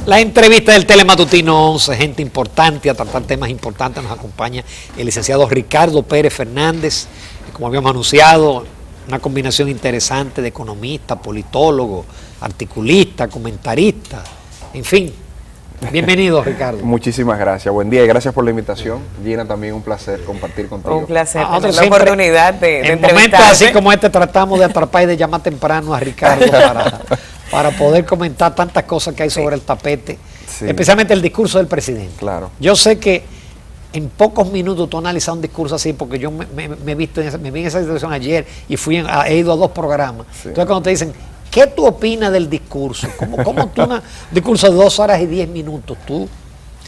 La entrevista del Telematutino 11, gente importante a tratar temas importantes. Nos acompaña el licenciado Ricardo Pérez Fernández, que, como habíamos anunciado, una combinación interesante de economista, politólogo, articulista, comentarista, en fin. Bienvenido, Ricardo. Muchísimas gracias, buen día y gracias por la invitación. Gina, también un placer compartir contigo. Un placer Nosotros tener la oportunidad de en momentos así como este tratamos de atrapar y de llamar temprano a Ricardo para poder comentar tantas cosas que hay sobre el tapete, especialmente el discurso del presidente. Claro. Yo sé que en pocos minutos tú analizas un discurso así, porque yo me vi en esa situación ayer y he ido a 2 programas. Sí. Entonces cuando te dicen, ¿qué tú opinas del discurso? ¿Cómo tú un discurso de 2 horas y 10 minutos, tú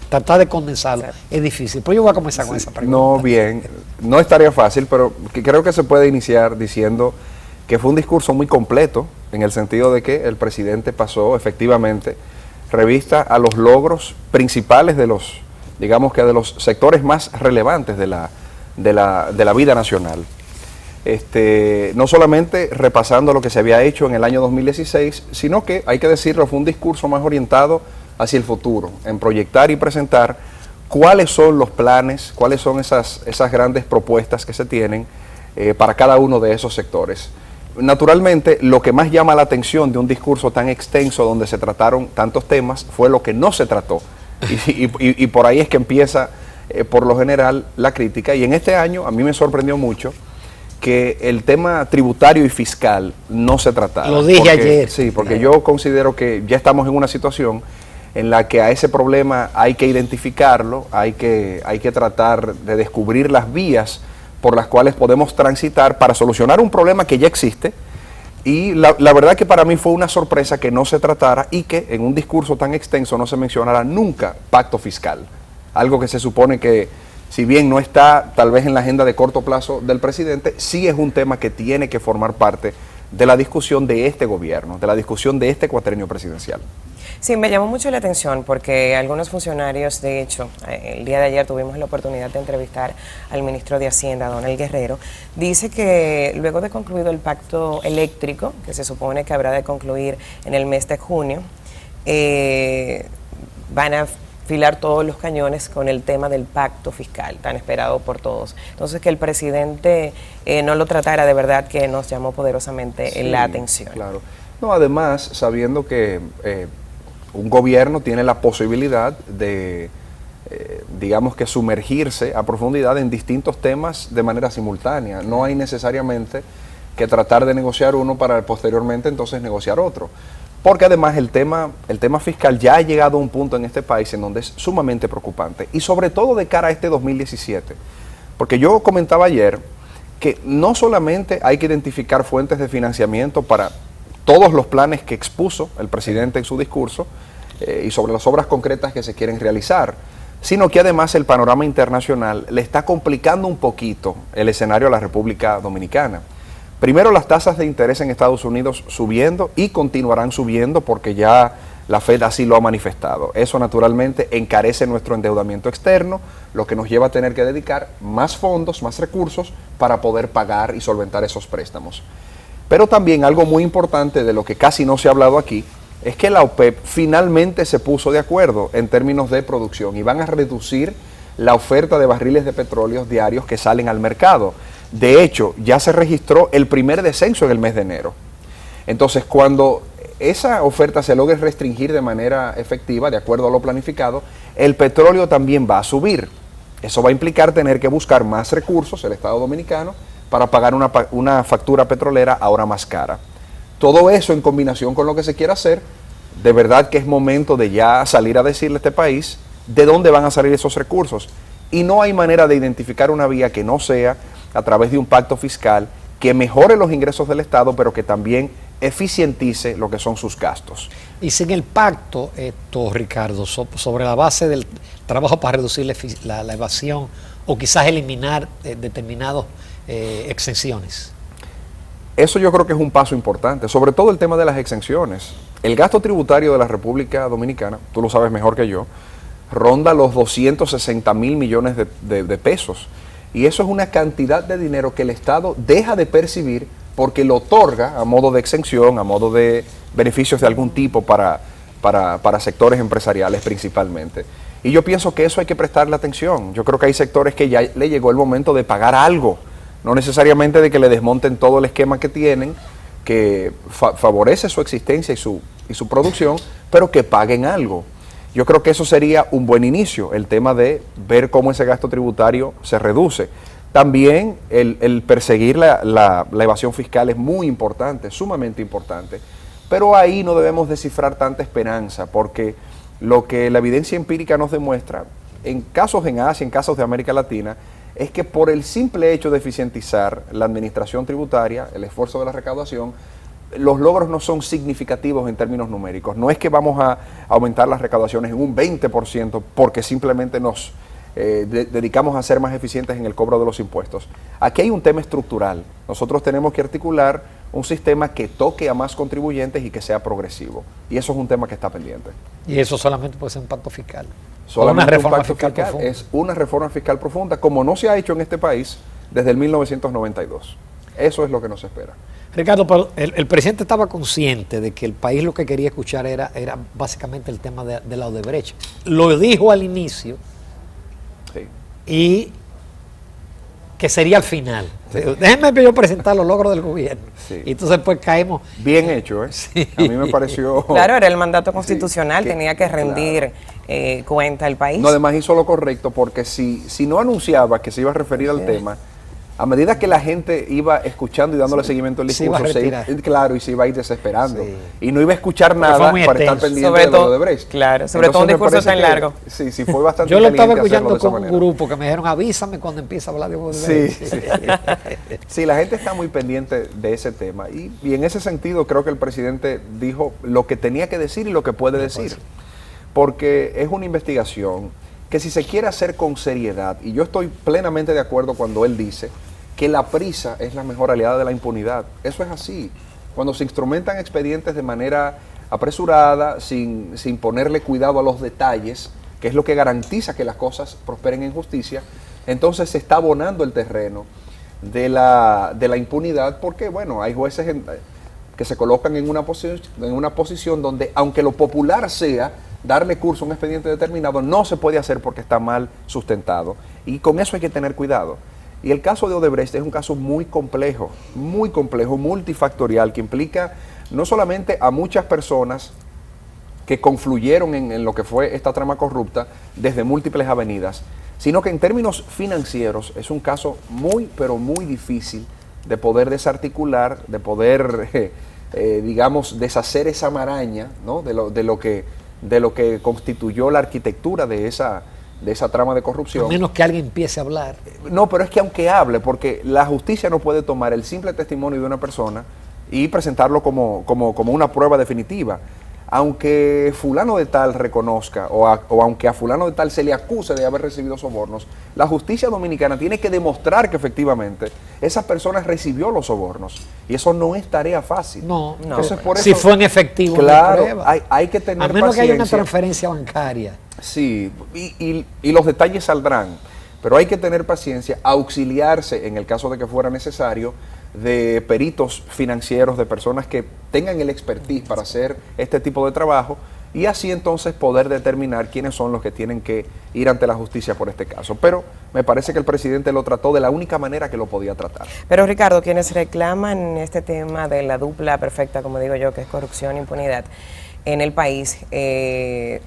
tratar de condensarlo? Sí. Es difícil. Pero yo voy a comenzar con esa pregunta. No, bien. No estaría fácil, pero creo que se puede iniciar diciendo que fue un discurso muy completo, en el sentido de que el presidente pasó efectivamente revista a los logros principales de los, digamos que de los sectores más relevantes de la vida nacional. No solamente repasando lo que se había hecho en el año 2016, sino que, hay que decirlo, fue un discurso más orientado hacia el futuro, en proyectar y presentar cuáles son los planes, cuáles son esas grandes propuestas que se tienen para cada uno de esos sectores. Naturalmente, lo que más llama la atención de un discurso tan extenso donde se trataron tantos temas fue lo que no se trató. Y por ahí es que empieza, por lo general, la crítica. Y en este año a mí me sorprendió mucho que el tema tributario y fiscal no se tratara. Lo dije ayer. Sí, porque yo considero que ya estamos en una situación en la que a ese problema hay que identificarlo, hay que tratar de descubrir las vías por las cuales podemos transitar para solucionar un problema que ya existe. Y la verdad que para mí fue una sorpresa que no se tratara y que en un discurso tan extenso no se mencionara nunca pacto fiscal. Algo que se supone que, si bien no está tal vez en la agenda de corto plazo del presidente, sí es un tema que tiene que formar parte de la discusión de este gobierno, de la discusión de este cuatrenio presidencial. Sí, me llamó mucho la atención porque algunos funcionarios, de hecho, el día de ayer tuvimos la oportunidad de entrevistar al ministro de Hacienda, Donald Guerrero, dice que luego de concluido el pacto eléctrico, que se supone que habrá de concluir en el mes de junio, van a afilar todos los cañones con el tema del pacto fiscal, tan esperado por todos. Entonces, que el presidente no lo tratara, de verdad que nos llamó poderosamente la atención. Claro. No, además, sabiendo que un gobierno tiene la posibilidad de, digamos que sumergirse a profundidad en distintos temas de manera simultánea. No hay necesariamente que tratar de negociar uno para posteriormente entonces negociar otro. Porque además el tema fiscal ya ha llegado a un punto en este país en donde es sumamente preocupante. Y sobre todo de cara a este 2017. Porque yo comentaba ayer que no solamente hay que identificar fuentes de financiamiento para todos los planes que expuso el presidente en su discurso y sobre las obras concretas que se quieren realizar, sino que además el panorama internacional le está complicando un poquito el escenario a la República Dominicana. Primero, las tasas de interés en Estados Unidos subiendo y continuarán subiendo porque ya la Fed así lo ha manifestado. Eso naturalmente encarece nuestro endeudamiento externo, lo que nos lleva a tener que dedicar más fondos, más recursos para poder pagar y solventar esos préstamos. Pero también algo muy importante de lo que casi no se ha hablado aquí es que la OPEP finalmente se puso de acuerdo en términos de producción y van a reducir la oferta de barriles de petróleo diarios que salen al mercado. De hecho, ya se registró el primer descenso en el mes de enero. Entonces, cuando esa oferta se logre restringir de manera efectiva, de acuerdo a lo planificado, el petróleo también va a subir. Eso va a implicar tener que buscar más recursos, el Estado Dominicano, para pagar una factura petrolera ahora más cara. Todo eso en combinación con lo que se quiere hacer, de verdad que es momento de ya salir a decirle a este país de dónde van a salir esos recursos. Y no hay manera de identificar una vía que no sea a través de un pacto fiscal que mejore los ingresos del Estado, pero que también eficientice lo que son sus gastos. Y sin el pacto, Ricardo, sobre la base del trabajo para reducir la evasión o quizás eliminar determinadas exenciones. Eso yo creo que es un paso importante, sobre todo el tema de las exenciones. El gasto tributario de la República Dominicana, tú lo sabes mejor que yo, ronda los 260.000 millones de pesos. Y eso es una cantidad de dinero que el Estado deja de percibir porque lo otorga a modo de exención, a modo de beneficios de algún tipo para para sectores empresariales principalmente. Y yo pienso que eso hay que prestarle atención. Yo creo que hay sectores que ya le llegó el momento de pagar algo, no necesariamente de que le desmonten todo el esquema que tienen, que favorece su existencia y su producción, pero que paguen algo. Yo creo que eso sería un buen inicio, el tema de ver cómo ese gasto tributario se reduce. También el perseguir la evasión fiscal es muy importante, sumamente importante, pero ahí no debemos descifrar tanta esperanza, porque lo que la evidencia empírica nos demuestra, en casos en Asia, en casos de América Latina, es que por el simple hecho de eficientizar la administración tributaria, el esfuerzo de la recaudación, los logros no son significativos en términos numéricos. No es que vamos a aumentar las recaudaciones en un 20% porque simplemente nos dedicamos a ser más eficientes en el cobro de los impuestos. Aquí hay un tema estructural. Nosotros tenemos que articular un sistema que toque a más contribuyentes y que sea progresivo. Y eso es un tema que está pendiente. Y eso solamente puede ser un pacto fiscal. Solamente una reforma un pacto fiscal fiscal es una reforma fiscal profunda, como no se ha hecho en este país desde el 1992. Eso es lo que nos espera. Ricardo, pero el presidente estaba consciente de que el país lo que quería escuchar era básicamente el tema de la Odebrecht. Lo dijo al inicio, Sí. y que sería al final. Déjenme yo presentar los logros del gobierno. Sí. Y entonces pues caemos. Bien hecho, ¿eh? Sí. A mí me pareció... Claro, era el mandato constitucional, Sí, tenía que rendir cuenta al país. No, además hizo lo correcto, porque si no anunciaba que se iba a referir al tema, a medida que la gente iba escuchando y dándole seguimiento al Se iba a discurso, retirar. claro, y se iba a ir desesperando. Sí. Y no iba a escuchar Porque nada fue muy para estar extenso. pendiente Sobre de lo todo- de Brecht. claro, sobre todo un me discurso parece tan que- largo. Sí, fue bastante Yo lo estaba inteligente hacerlo escuchando de esa con un manera. grupo que me dijeron, avísame cuando empiece a hablar de Sí, Odebrecht. sí. Sí, la gente está muy pendiente de ese tema y en ese sentido creo que el presidente dijo lo que tenía que decir y lo que puede decir, porque es una investigación que si se quiere hacer con seriedad, y yo estoy plenamente de acuerdo cuando él dice que la prisa es la mejor aliada de la impunidad. Eso es así. Cuando se instrumentan expedientes de manera apresurada, sin ponerle cuidado a los detalles, que es lo que garantiza que las cosas prosperen en justicia, entonces se está abonando el terreno de la impunidad, porque bueno, hay jueces que se colocan en una posición donde, aunque lo popular sea darle curso a un expediente determinado, no se puede hacer porque está mal sustentado. Y con eso hay que tener cuidado. Y el caso de Odebrecht es un caso muy complejo, multifactorial, que implica no solamente a muchas personas que confluyeron en lo que fue esta trama corrupta desde múltiples avenidas, sino que en términos financieros es un caso muy, pero muy difícil de poder desarticular, de poder, digamos, deshacer esa maraña, ¿no? de lo que constituyó la arquitectura de esa trama de corrupción. A menos que alguien empiece a hablar. No, pero es que aunque hable, porque la justicia no puede tomar el simple testimonio de una persona y presentarlo como una prueba definitiva. Aunque fulano de tal reconozca o aunque a fulano de tal se le acuse de haber recibido sobornos, la justicia dominicana tiene que demostrar que efectivamente esa persona recibió los sobornos. Y eso no es tarea fácil. No, Entonces, por eso, si fue en efectivo, claro, no hay prueba. hay que tener a menos que haya una paciencia. transferencia bancaria. Sí, y los detalles saldrán, pero hay que tener paciencia, auxiliarse en el caso de que fuera necesario de peritos financieros, de personas que tengan el expertise para hacer este tipo de trabajo y así entonces poder determinar quiénes son los que tienen que ir ante la justicia por este caso. Pero me parece que el presidente lo trató de la única manera que lo podía tratar. Pero Ricardo, quienes reclaman este tema de la dupla perfecta, como digo yo, que es corrupción e impunidad en el país,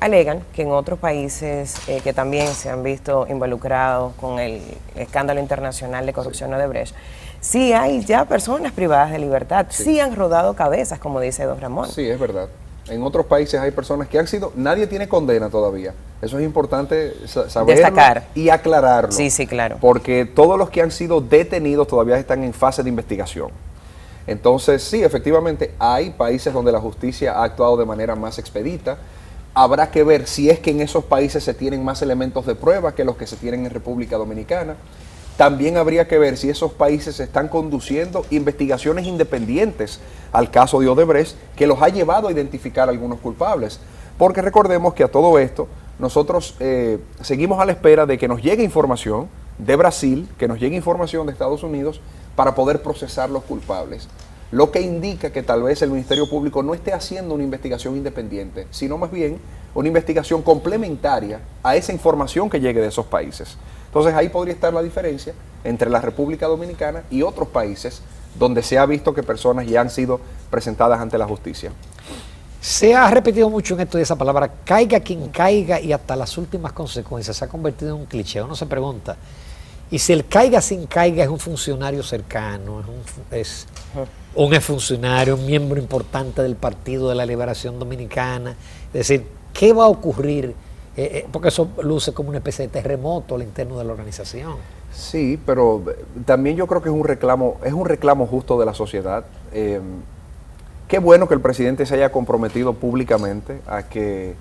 alegan que en otros países que también se han visto involucrados con el escándalo internacional de corrupción de Odebrecht, sí hay ya personas privadas de libertad, sí han rodado cabezas, como dice don Ramón. Sí, es verdad. En otros países hay personas que han sido, nadie tiene condena todavía. Eso es importante saberlo Destacar. y aclararlo. Sí, sí, claro. Porque todos los que han sido detenidos todavía están en fase de investigación. Entonces, sí, efectivamente, hay países donde la justicia ha actuado de manera más expedita. Habrá que ver si es que en esos países se tienen más elementos de prueba que los que se tienen en República Dominicana. También habría que ver si esos países están conduciendo investigaciones independientes al caso de Odebrecht, que los ha llevado a identificar a algunos culpables. Porque recordemos que a todo esto, nosotros seguimos a la espera de que nos llegue información de Brasil, que nos llegue información de Estados Unidos, para poder procesar los culpables. lo que indica que tal vez el Ministerio Público no esté haciendo una investigación independiente, sino más bien una investigación complementaria a esa información que llegue de esos países. Entonces ahí podría estar la diferencia entre la República Dominicana y otros países donde se ha visto que personas ya han sido presentadas ante la justicia. Se ha repetido mucho en esto de esa palabra, caiga quien caiga y hasta las últimas consecuencias, se ha convertido en un cliché. Uno se pregunta, ¿y si el caiga sin caiga es un funcionario cercano, es un exfuncionario, un miembro importante del Partido de la Liberación Dominicana? Es decir, ¿qué va a ocurrir? Porque eso luce como una especie de terremoto al interno de la organización. Sí, pero también yo creo que es un reclamo justo de la sociedad. Qué bueno que el presidente se haya comprometido públicamente a que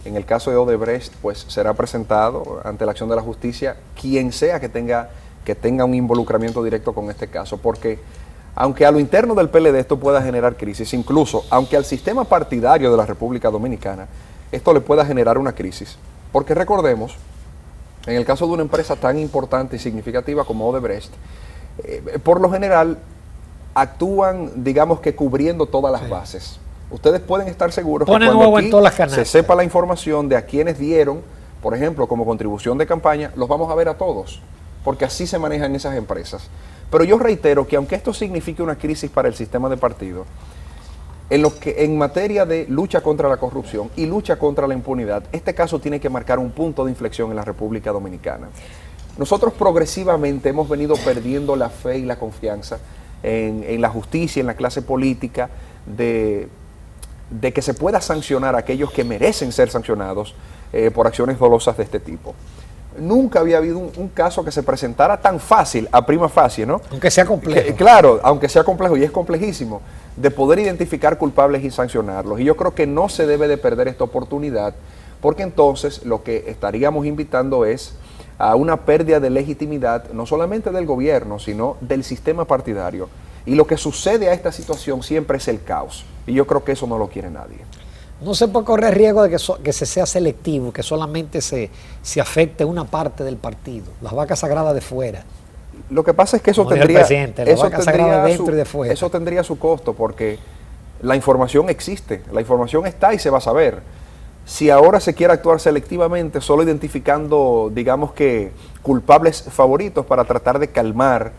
en el caso de Odebrecht pues será presentado ante la acción de la justicia quien sea que tenga un involucramiento directo con este caso, porque aunque a lo interno del PLD esto pueda generar crisis, incluso aunque al sistema partidario de la República Dominicana esto le pueda generar una crisis, porque recordemos, en el caso de una empresa tan importante y significativa como Odebrecht, por lo general actúan, digamos que cubriendo todas las bases. Ustedes pueden estar seguros que cuando aquí se sepa la información de a quienes dieron, por ejemplo, como contribución de campaña, los vamos a ver a todos, porque así se manejan esas empresas. Pero yo reitero que aunque esto signifique una crisis para el sistema de partido, en materia de lucha contra la corrupción y lucha contra la impunidad, este caso tiene que marcar un punto de inflexión en la República Dominicana. Nosotros progresivamente hemos venido perdiendo la fe y la confianza en la justicia, en la clase política, de que se pueda sancionar a aquellos que merecen ser sancionados por acciones dolosas de este tipo. Nunca había habido un caso que se presentara tan fácil, a prima facie, ¿no? Aunque sea complejo. Claro, aunque sea complejo, y es complejísimo, de poder identificar culpables y sancionarlos. Y yo creo que no se debe de perder esta oportunidad, porque entonces lo que estaríamos invitando es a una pérdida de legitimidad, no solamente del gobierno, sino del sistema partidario. Y lo que sucede a esta situación siempre es el caos. Y yo creo que eso no lo quiere nadie. No se puede correr riesgo de que se sea selectivo, que solamente se afecte una parte del partido, las vacas sagradas de fuera. Lo que pasa es que eso tendría su costo, porque la información existe, la información está y se va a saber. Si ahora se quiere actuar selectivamente, solo identificando, digamos que, culpables favoritos para tratar de calmar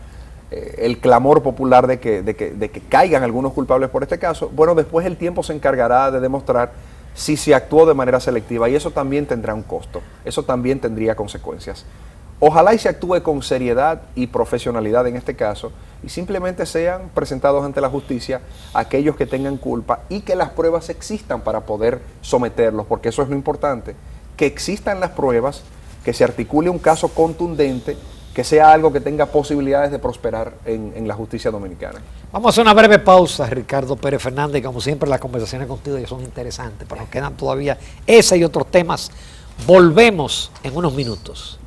el clamor popular de que caigan algunos culpables por este caso, bueno, después el tiempo se encargará de demostrar si se actuó de manera selectiva, y eso también tendrá un costo, eso también tendría consecuencias. Ojalá y se actúe con seriedad y profesionalidad en este caso y simplemente sean presentados ante la justicia aquellos que tengan culpa y que las pruebas existan para poder someterlos, porque eso es lo importante, que existan las pruebas, que se articule un caso contundente, que sea algo que tenga posibilidades de prosperar en la justicia dominicana. Vamos a hacer una breve pausa, Ricardo Pérez Fernández, y como siempre las conversaciones contigo ya son interesantes, pero nos quedan todavía ese y otros temas. Volvemos en unos minutos.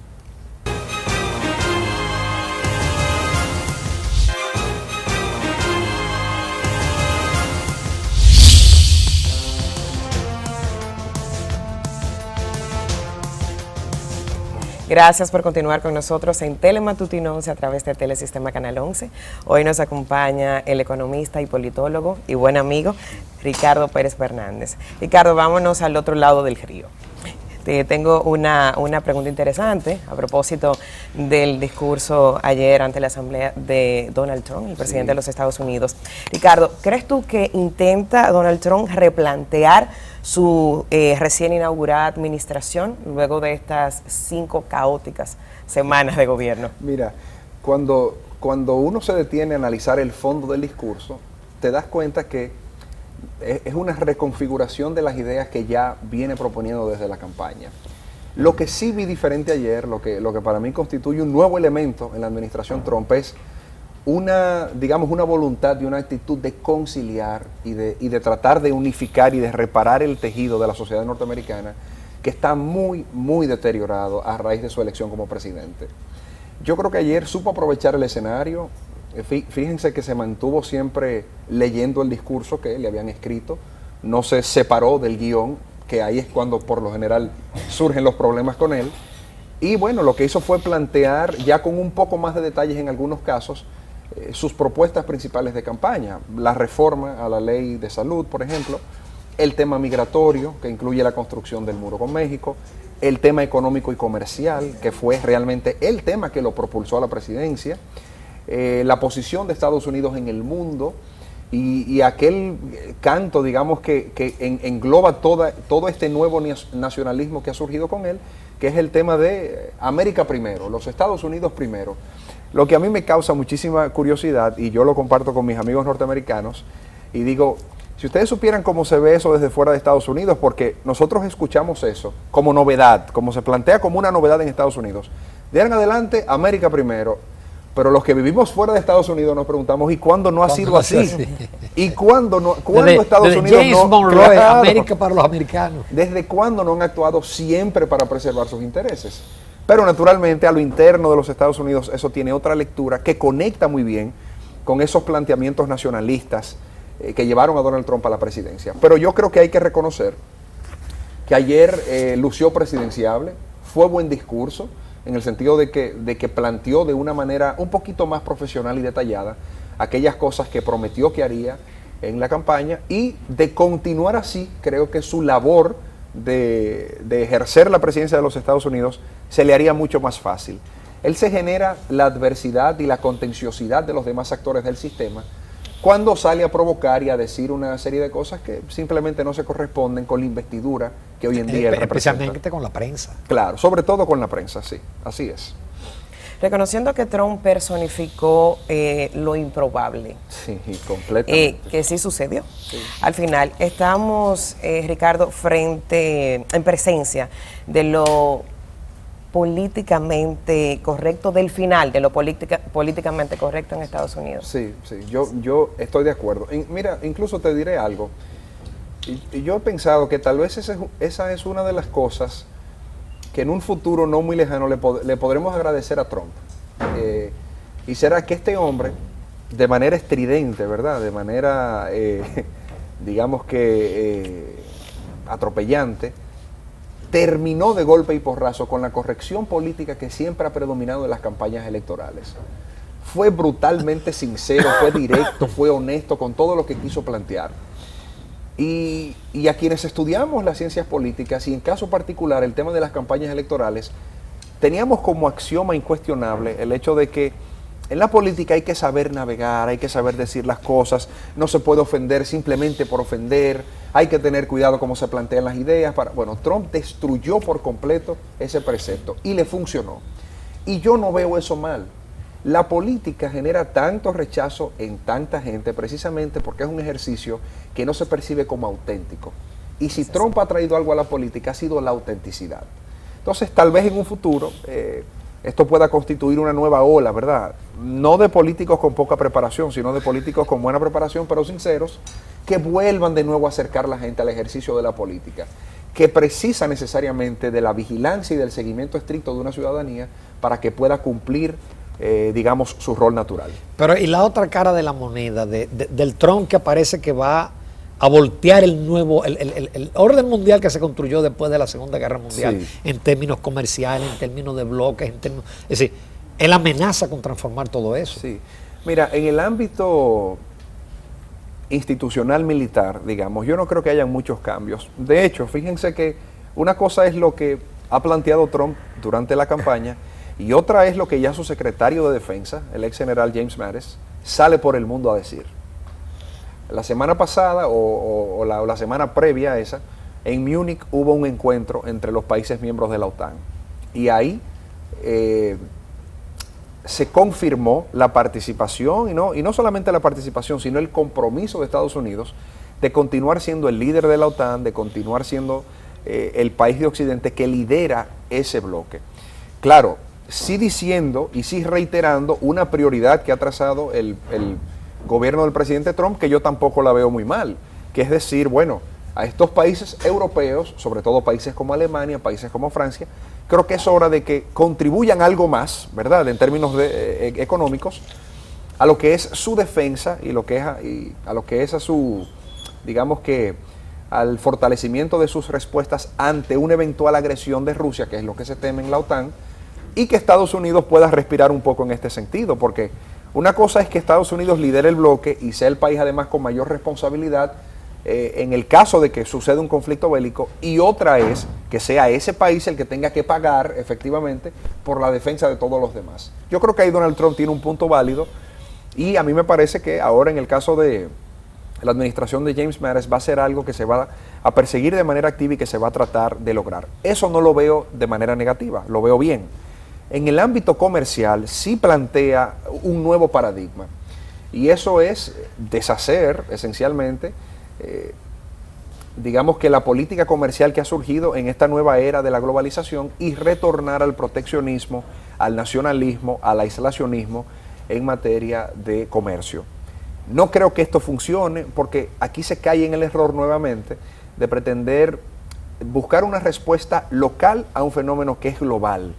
Gracias por continuar con nosotros en Telematutino 11 a través de Telesistema Canal 11. Hoy nos acompaña el economista y politólogo y buen amigo Ricardo Pérez Fernández. Ricardo, vámonos al otro lado del río. Te tengo una pregunta interesante a propósito del discurso ayer ante la Asamblea de Donald Trump, el presidente de los Estados Unidos. Ricardo, ¿crees tú que intenta Donald Trump replantear su recién inaugurada administración luego de estas 5 caóticas semanas de gobierno? Mira, cuando uno se detiene a analizar el fondo del discurso, te das cuenta que es una reconfiguración de las ideas que ya viene proponiendo desde la campaña. Lo que sí vi diferente ayer, lo que para mí constituye un nuevo elemento en la administración Trump es una voluntad y una actitud de conciliar y de tratar de unificar y de reparar el tejido de la sociedad norteamericana que está muy, muy deteriorado a raíz de su elección como presidente. Yo creo que ayer supo aprovechar el escenario. Fíjense que se mantuvo siempre leyendo el discurso que le habían escrito, no se separó del guión, que ahí es cuando por lo general surgen los problemas con él. Y bueno, lo que hizo fue plantear ya con un poco más de detalles en algunos casos sus propuestas principales de campaña. La reforma a la ley de salud, por ejemplo, el tema migratorio, que incluye la construcción del muro con México, el tema económico y comercial, que fue realmente el tema que lo propulsó a la presidencia, la posición de Estados Unidos en el mundo y aquel canto, digamos, que engloba todo este nuevo nacionalismo que ha surgido con él, que es el tema de América primero, los Estados Unidos primero. Lo que a mí me causa muchísima curiosidad, y yo lo comparto con mis amigos norteamericanos, y digo, si ustedes supieran cómo se ve eso desde fuera de Estados Unidos, porque nosotros escuchamos eso como novedad, como se plantea como una novedad en Estados Unidos. De ahora en adelante, América primero. Pero los que vivimos fuera de Estados Unidos nos preguntamos, ¿y cuándo no ha sido así? ¿Y cuándo Estados Unidos James no? Monroe, Claro. América para los americanos. ¿Desde cuándo no han actuado siempre para preservar sus intereses? Pero naturalmente a lo interno de los Estados Unidos eso tiene otra lectura que conecta muy bien con esos planteamientos nacionalistas que llevaron a Donald Trump a la presidencia. Pero yo creo que hay que reconocer que ayer lució presidenciable, fue buen discurso, en el sentido de que planteó de una manera un poquito más profesional y detallada aquellas cosas que prometió que haría en la campaña, y de continuar así, creo que su labor de ejercer la presidencia de los Estados Unidos se le haría mucho más fácil. Él se genera la adversidad y la contenciosidad de los demás actores del sistema cuando sale a provocar y a decir una serie de cosas que simplemente no se corresponden con la investidura que hoy en día él representa. Especialmente con la prensa. Claro, sobre todo con la prensa, sí, así es. Reconociendo que Trump personificó lo improbable. Sí, completamente. Que sí sucedió. Sí. Al final, estamos, Ricardo, en presencia de lo políticamente correcto, del final de lo políticamente correcto en Estados Unidos. Sí, yo estoy de acuerdo. Mira, incluso te diré algo. Y yo he pensado que tal vez esa es una de las cosas que en un futuro no muy lejano le podremos agradecer a Trump. Y será que este hombre, de manera estridente, ¿verdad? De manera, digamos que atropellante, terminó de golpe y porrazo con la corrección política que siempre ha predominado en las campañas electorales. Fue brutalmente sincero, fue directo, fue honesto con todo lo que quiso plantear. Y a quienes estudiamos las ciencias políticas, y en caso particular el tema de las campañas electorales, teníamos como axioma incuestionable el hecho de que en la política hay que saber navegar, hay que saber decir las cosas, no se puede ofender simplemente por ofender, hay que tener cuidado cómo se plantean las ideas. Bueno, Trump destruyó por completo ese precepto y le funcionó. Y yo no veo eso mal. La política genera tanto rechazo en tanta gente precisamente porque es un ejercicio que no se percibe como auténtico. Y si Trump ha traído algo a la política, ha sido la autenticidad. Entonces, tal vez en un futuro esto pueda constituir una nueva ola, ¿verdad? No de políticos con poca preparación, sino de políticos con buena preparación, pero sinceros, que vuelvan de nuevo a acercar a la gente al ejercicio de la política, que precisa necesariamente de la vigilancia y del seguimiento estricto de una ciudadanía para que pueda cumplir, digamos, su rol natural. Pero y la otra cara de la moneda, del Trump que parece que va a voltear el orden mundial que se construyó después de la Segunda Guerra Mundial, sí, en términos comerciales, en términos de bloques, es decir, él amenaza con transformar todo eso. Sí, mira, en el ámbito institucional militar, digamos, yo no creo que haya muchos cambios. De hecho, fíjense que una cosa es lo que ha planteado Trump durante la campaña y otra es lo que ya su secretario de Defensa, el ex general James Mattis, sale por el mundo a decir. La semana pasada o la semana previa a esa, en Múnich hubo un encuentro entre los países miembros de la OTAN y ahí se confirmó la participación y no solamente la participación, sino el compromiso de Estados Unidos de continuar siendo el líder de la OTAN, de continuar siendo el país de Occidente que lidera ese bloque. Claro, sí diciendo y sí reiterando una prioridad que ha trazado el gobierno del presidente Trump, que yo tampoco la veo muy mal, que es decir, bueno, a estos países europeos, sobre todo países como Alemania, países como Francia, creo que es hora de que contribuyan algo más, ¿verdad?, en términos económicos, a lo que es su defensa y a lo que es a su, digamos que, al fortalecimiento de sus respuestas ante una eventual agresión de Rusia, que es lo que se teme en la OTAN, y que Estados Unidos pueda respirar un poco en este sentido, porque Una cosa es que Estados Unidos lidere el bloque y sea el país además con mayor responsabilidad en el caso de que suceda un conflicto bélico, y otra es que sea ese país el que tenga que pagar efectivamente por la defensa de todos los demás. Yo creo que ahí Donald Trump tiene un punto válido, y a mí me parece que ahora en el caso de la administración de James Mattis va a ser algo que se va a perseguir de manera activa y que se va a tratar de lograr. Eso no lo veo de manera negativa, lo veo bien. En el ámbito comercial sí plantea un nuevo paradigma, y eso es deshacer esencialmente digamos que la política comercial que ha surgido en esta nueva era de la globalización, y retornar al proteccionismo, al nacionalismo, al aislacionismo en materia de comercio. No creo que esto funcione, porque aquí se cae en el error nuevamente de pretender buscar una respuesta local a un fenómeno que es global.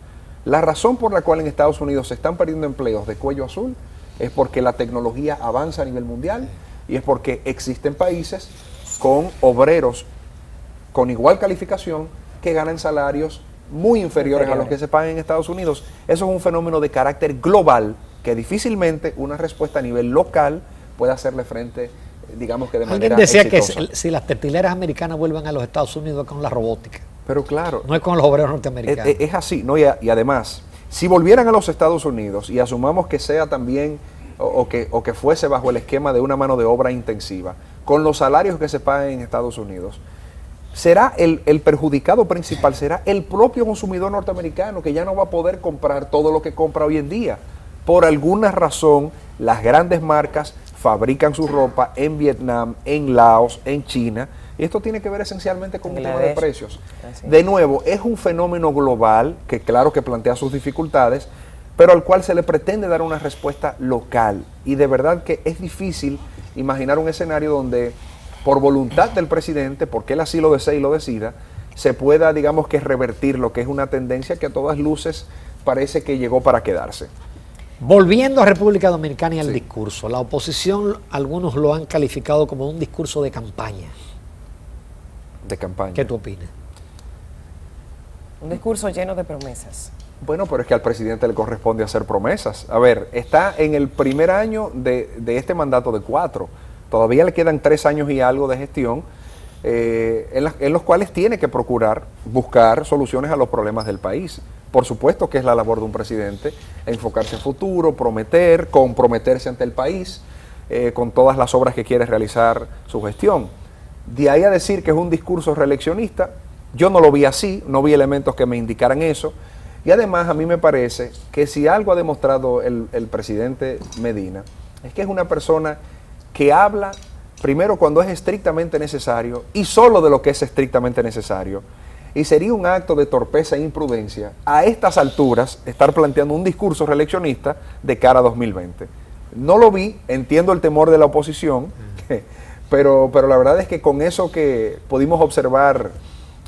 La razón por la cual en Estados Unidos se están perdiendo empleos de cuello azul es porque la tecnología avanza a nivel mundial, y es porque existen países con obreros con igual calificación que ganan salarios muy inferiores a los que se pagan en Estados Unidos. Eso es un fenómeno de carácter global que difícilmente una respuesta a nivel local puede hacerle frente, digamos que de manera exitosa. Alguien decía que si las textileras americanas vuelven a los Estados Unidos con la robótica. Pero claro. No es con los obreros norteamericanos. Es así, ¿no? Y además, si volvieran a los Estados Unidos, y asumamos que sea también o que fuese bajo el esquema de una mano de obra intensiva, con los salarios que se pagan en Estados Unidos, será el perjudicado principal, será el propio consumidor norteamericano, que ya no va a poder comprar todo lo que compra hoy en día. Por alguna razón, las grandes marcas fabrican su ropa en Vietnam, en Laos, en China, y esto tiene que ver esencialmente con un tema de precios. De nuevo, es un fenómeno global que claro que plantea sus dificultades, pero al cual se le pretende dar una respuesta local. Y de verdad que es difícil imaginar un escenario donde, por voluntad del presidente, porque él así lo desea y lo decida, se pueda, digamos que, revertir lo que es una tendencia que a todas luces parece que llegó para quedarse. Volviendo a República Dominicana y al discurso, la oposición, algunos lo han calificado como un discurso de campaña. De campaña. ¿Qué tú opinas? Un discurso lleno de promesas. Bueno, pero es que al presidente le corresponde hacer promesas. A ver, está en el primer año de este mandato de 4. Todavía le quedan 3 años y algo de gestión, en los cuales tiene que procurar buscar soluciones a los problemas del país. Por supuesto que es la labor de un presidente enfocarse en futuro, prometer, comprometerse ante el país con todas las obras que quiere realizar su gestión. De ahí a decir que es un discurso reeleccionista, yo no lo vi así, no vi elementos que me indicaran eso. Y además a mí me parece que si algo ha demostrado el presidente Medina, es que es una persona que habla primero cuando es estrictamente necesario y solo de lo que es estrictamente necesario. Y sería un acto de torpeza e imprudencia a estas alturas estar planteando un discurso reeleccionista de cara a 2020. No lo vi, entiendo el temor de la oposición, pero la verdad es que con eso que pudimos observar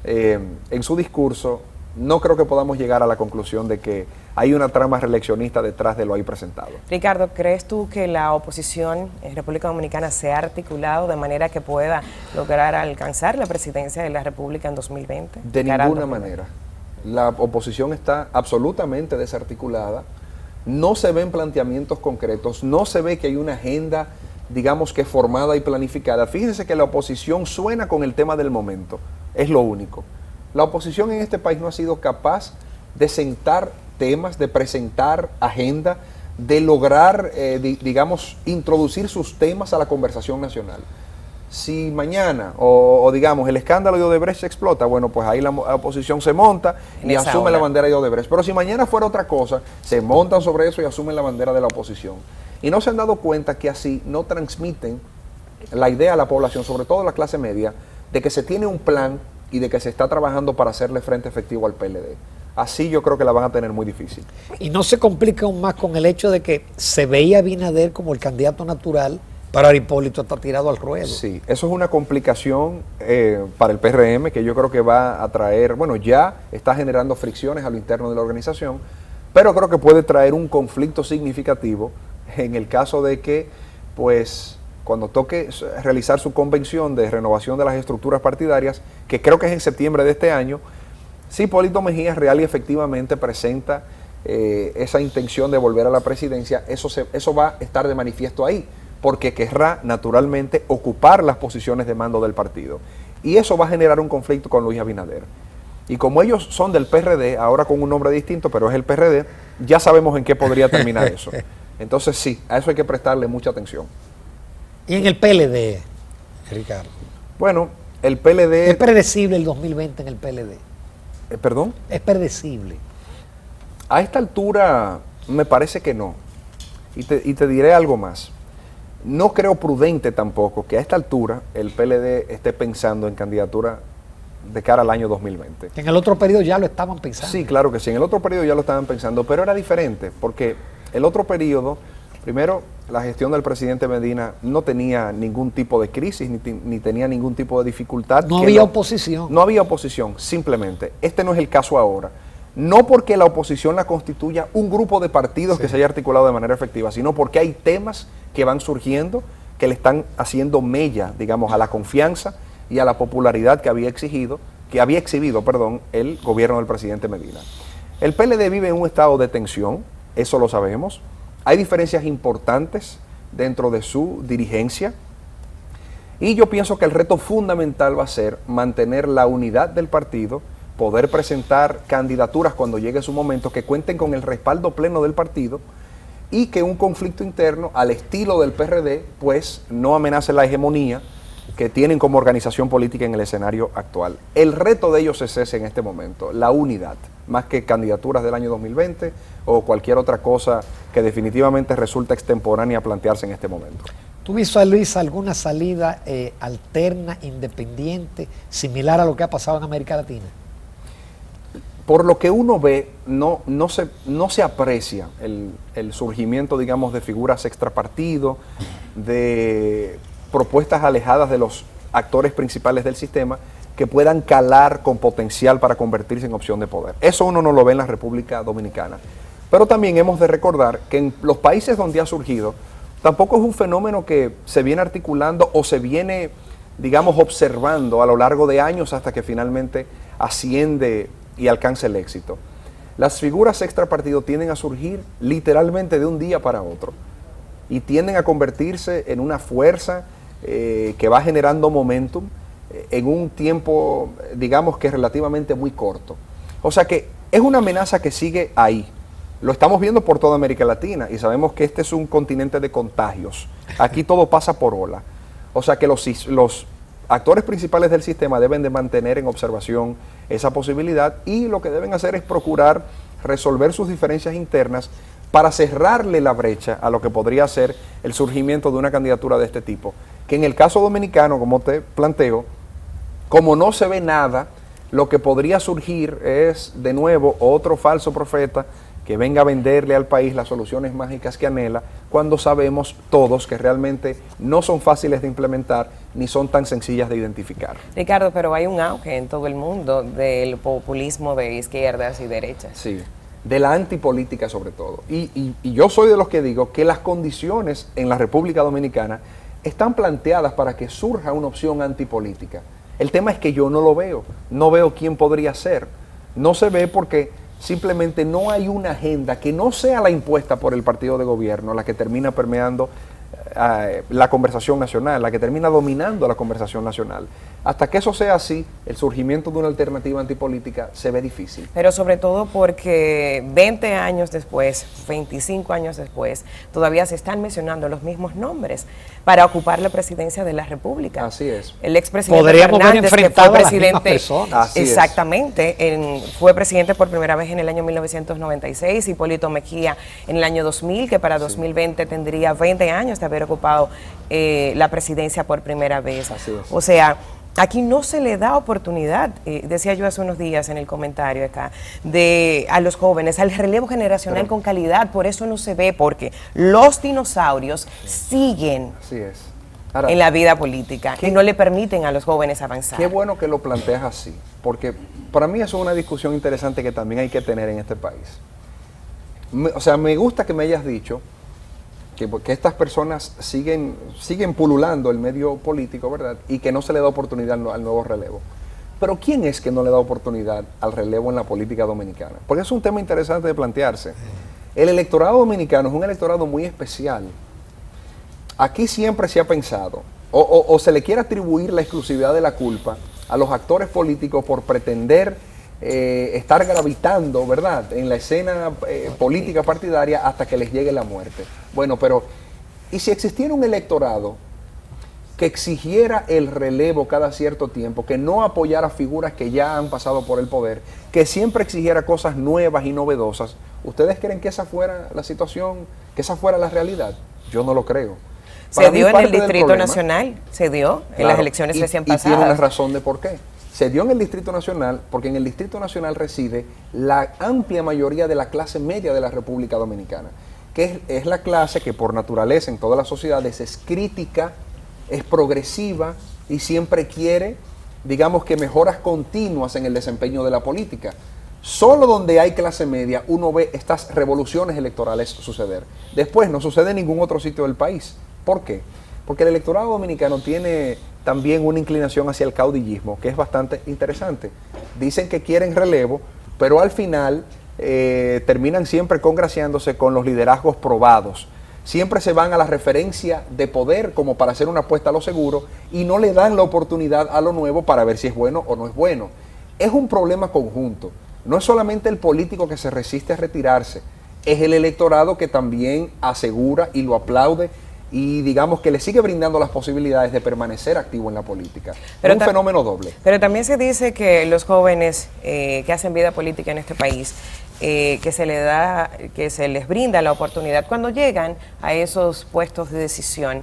en su discurso, no creo que podamos llegar a la conclusión de que hay una trama reeleccionista detrás de lo ahí presentado. Ricardo, ¿crees tú que la oposición en República Dominicana se ha articulado de manera que pueda lograr alcanzar la presidencia de la República en 2020? De ninguna manera. La oposición está absolutamente desarticulada, no se ven planteamientos concretos, no se ve que hay una agenda, digamos que formada y planificada. Fíjense que la oposición suena con el tema del momento, es lo único. La oposición en este país no ha sido capaz de sentar temas, de presentar agenda, de lograr, digamos, introducir sus temas a la conversación nacional. Si mañana, o digamos, el escándalo de Odebrecht explota, bueno, pues ahí la oposición se monta y asume la bandera de Odebrecht. Pero si mañana fuera otra cosa, se montan sobre eso y asumen la bandera de la oposición. Y no se han dado cuenta que así no transmiten la idea a la población, sobre todo a la clase media, de que se tiene un plan y de que se está trabajando para hacerle frente efectivo al PLD. Así yo creo que la van a tener muy difícil. Y no se complica aún más con el hecho de que se veía a Abinader como el candidato natural, para Hipólito está tirado al ruedo. Sí, eso es una complicación para el PRM que yo creo que va a traer, bueno, ya está generando fricciones a lo interno de la organización, pero creo que puede traer un conflicto significativo en el caso de que, pues, cuando toque realizar su convención de renovación de las estructuras partidarias, que creo que es en septiembre de este año, si Hipólito Mejía real y efectivamente presenta esa intención de volver a la presidencia, eso va a estar de manifiesto ahí, porque querrá naturalmente ocupar las posiciones de mando del partido. Y eso va a generar un conflicto con Luis Abinader. Y como ellos son del PRD, ahora con un nombre distinto, pero es el PRD, ya sabemos en qué podría terminar eso. Entonces sí, a eso hay que prestarle mucha atención. Y en el PLD, Ricardo. Bueno, el PLD... ¿Es predecible el 2020 en el PLD? ¿Perdón? ¿Es predecible? A esta altura me parece que no. Y te diré algo más. No creo prudente tampoco que a esta altura el PLD esté pensando en candidatura de cara al año 2020. Que en el otro periodo ya lo estaban pensando. Sí, claro que sí. En el otro periodo ya lo estaban pensando, pero era diferente, porque el otro periodo, primero, la gestión del presidente Medina no tenía ningún tipo de crisis, ni tenía ningún tipo de dificultad. No había oposición. No había oposición, simplemente. Este no es el caso ahora. No porque la oposición la constituya un grupo de partidos que se haya articulado de manera efectiva, sino porque hay temas que van surgiendo que le están haciendo mella, digamos, a la confianza y a la popularidad que había exhibido, el gobierno del presidente Medina. El PLD vive en un estado de tensión, eso lo sabemos. Hay diferencias importantes dentro de su dirigencia y yo pienso que el reto fundamental va a ser mantener la unidad del partido, poder presentar candidaturas cuando llegue su momento que cuenten con el respaldo pleno del partido y que un conflicto interno al estilo del PRD pues no amenace la hegemonía que tienen como organización política en el escenario actual. El reto de ellos es ese en este momento, la unidad, más que candidaturas del año 2020 o cualquier otra cosa que definitivamente resulta extemporánea a plantearse en este momento. ¿Tú visualizas alguna salida alterna, independiente, similar a lo que ha pasado en América Latina? Por lo que uno ve, no se aprecia el surgimiento, digamos, de figuras extrapartido, de propuestas alejadas de los actores principales del sistema que puedan calar con potencial para convertirse en opción de poder. Eso uno no lo ve en la República Dominicana. Pero también hemos de recordar que en los países donde ha surgido, tampoco es un fenómeno que se viene articulando o se viene, digamos, observando a lo largo de años hasta que finalmente asciende y alcanza el éxito. Las figuras extrapartido tienden a surgir literalmente de un día para otro y tienden a convertirse en una fuerza que va generando momentum en un tiempo, digamos que relativamente muy corto. O sea que es una amenaza que sigue ahí. Lo estamos viendo por toda América Latina y sabemos que este es un continente de contagios. Aquí todo pasa por ola. O sea que los actores principales del sistema deben de mantener en observación esa posibilidad y lo que deben hacer es procurar resolver sus diferencias internas para cerrarle la brecha a lo que podría ser el surgimiento de una candidatura de este tipo, que en el caso dominicano, como te planteo, como no se ve nada, lo que podría surgir es de nuevo otro falso profeta que venga a venderle al país las soluciones mágicas que anhela, cuando sabemos todos que realmente no son fáciles de implementar ni son tan sencillas de identificar. Ricardo, pero hay un auge en todo el mundo del populismo de izquierdas y derechas. Sí, de la antipolítica sobre todo. Y yo soy de los que digo que las condiciones en la República Dominicana están planteadas para que surja una opción antipolítica. El tema es que yo no lo veo, no veo quién podría ser. No se ve porque simplemente no hay una agenda que no sea la impuesta por el partido de gobierno, la que termina permeando la conversación nacional, la que termina dominando la conversación nacional. Hasta que eso sea así, el surgimiento de una alternativa antipolítica se ve difícil. Pero sobre todo porque 20 años después, 25 años después, todavía se están mencionando los mismos nombres para ocupar la presidencia de la República. Así es. El expresidente Podríamos ver Fernández, que fue enfrentado a las presidente, mismas personas. Así es. exactamente, fue presidente por primera vez en el año 1996, Hipólito Mejía en el año 2000, que para 2020 tendría 20 años de haber ocupado la presidencia por primera vez. Así es. O sea, aquí no se le da oportunidad, decía yo hace unos días en el comentario acá, a los jóvenes, al relevo generacional con calidad. Por eso no se ve, porque los dinosaurios siguen Así es. Ahora, en la vida política y no le permiten a los jóvenes avanzar. Qué bueno que lo planteas así, porque para mí eso es una discusión interesante que también hay que tener en este país. Me gusta que me hayas dicho que estas personas siguen pululando el medio político, ¿verdad? Y que no se le da oportunidad al nuevo relevo. Pero ¿quién es que no le da oportunidad al relevo en la política dominicana? Porque es un tema interesante de plantearse. El electorado dominicano es un electorado muy especial. Aquí siempre se ha pensado, o se le quiere atribuir la exclusividad de la culpa a los actores políticos por pretender estar gravitando, ¿verdad?, en la escena política partidaria hasta que les llegue la muerte. Bueno, pero ¿y si existiera un electorado que exigiera el relevo cada cierto tiempo, que no apoyara figuras que ya han pasado por el poder, que siempre exigiera cosas nuevas y novedosas? ¿Ustedes creen que esa fuera la situación, que esa fuera la realidad? Yo no lo creo. Se dio en el Distrito Nacional, se dio en las elecciones recién pasadas. Y tiene una razón de por qué. Se dio en el Distrito Nacional porque en el Distrito Nacional reside la amplia mayoría de la clase media de la República Dominicana, que es la clase que por naturaleza en todas las sociedades es crítica, es progresiva y siempre quiere, digamos que mejoras continuas en el desempeño de la política. Solo donde hay clase media uno ve estas revoluciones electorales suceder. Después no sucede en ningún otro sitio del país. ¿Por qué? Porque el electorado dominicano tiene también una inclinación hacia el caudillismo, que es bastante interesante. Dicen que quieren relevo, pero al final terminan siempre congraciándose con los liderazgos probados. Siempre se van a la referencia de poder como para hacer una apuesta a lo seguro y no le dan la oportunidad a lo nuevo para ver si es bueno o no es bueno. Es un problema conjunto. No es solamente el político que se resiste a retirarse, es el electorado que también asegura y lo aplaude y digamos que le sigue brindando las posibilidades de permanecer activo en la política. Es un fenómeno doble. Pero también se dice que los jóvenes que hacen vida política en este país, que se les brinda la oportunidad cuando llegan a esos puestos de decisión,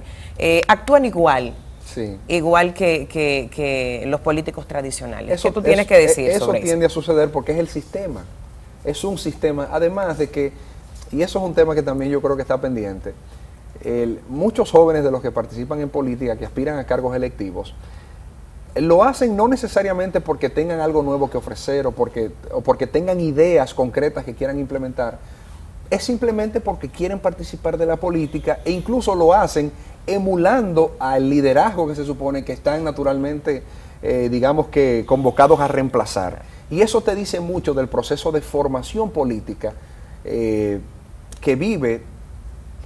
actúan igual. Sí. Igual que los políticos tradicionales. ¿Qué tú tienes que decir sobre eso? Eso tiende a suceder porque es el sistema. Es un sistema, además de que, y eso es un tema que también yo creo que está pendiente, muchos jóvenes de los que participan en política, que aspiran a cargos electivos, lo hacen no necesariamente porque tengan algo nuevo que ofrecer o porque tengan ideas concretas que quieran implementar, es simplemente porque quieren participar de la política e incluso lo hacen emulando al liderazgo que se supone que están naturalmente, digamos que convocados a reemplazar. Y eso te dice mucho del proceso de formación política que vive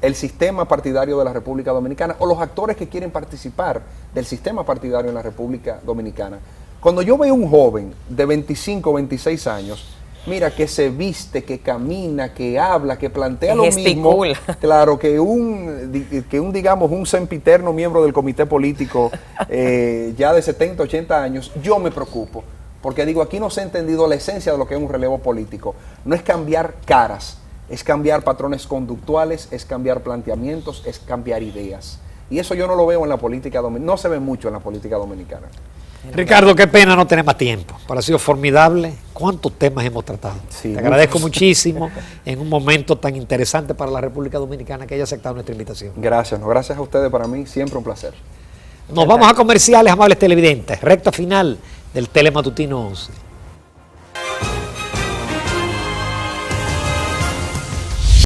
el sistema partidario de la República Dominicana o los actores que quieren participar del sistema partidario en la República Dominicana. Cuando yo veo un joven de 25 o 26 años, mira, que se viste, que camina, que habla, que plantea lo mismo, claro, que digamos, un sempiterno miembro del comité político ya de 70, 80 años, yo me preocupo, porque digo, aquí no se ha entendido la esencia de lo que es un relevo político. No es cambiar caras, es cambiar patrones conductuales, es cambiar planteamientos, es cambiar ideas. Y eso yo no lo veo en la política dominicana, no se ve mucho en la política dominicana. Ricardo, qué pena no tener más tiempo, pero ha sido formidable. ¿Cuántos temas hemos tratado? Sí, te agradezco muchísimo en un momento tan interesante para la República Dominicana que haya aceptado nuestra invitación. Gracias, gracias a ustedes, para mí siempre un placer. Nos vamos a comerciales, amables televidentes, recta final del Telematutino 11.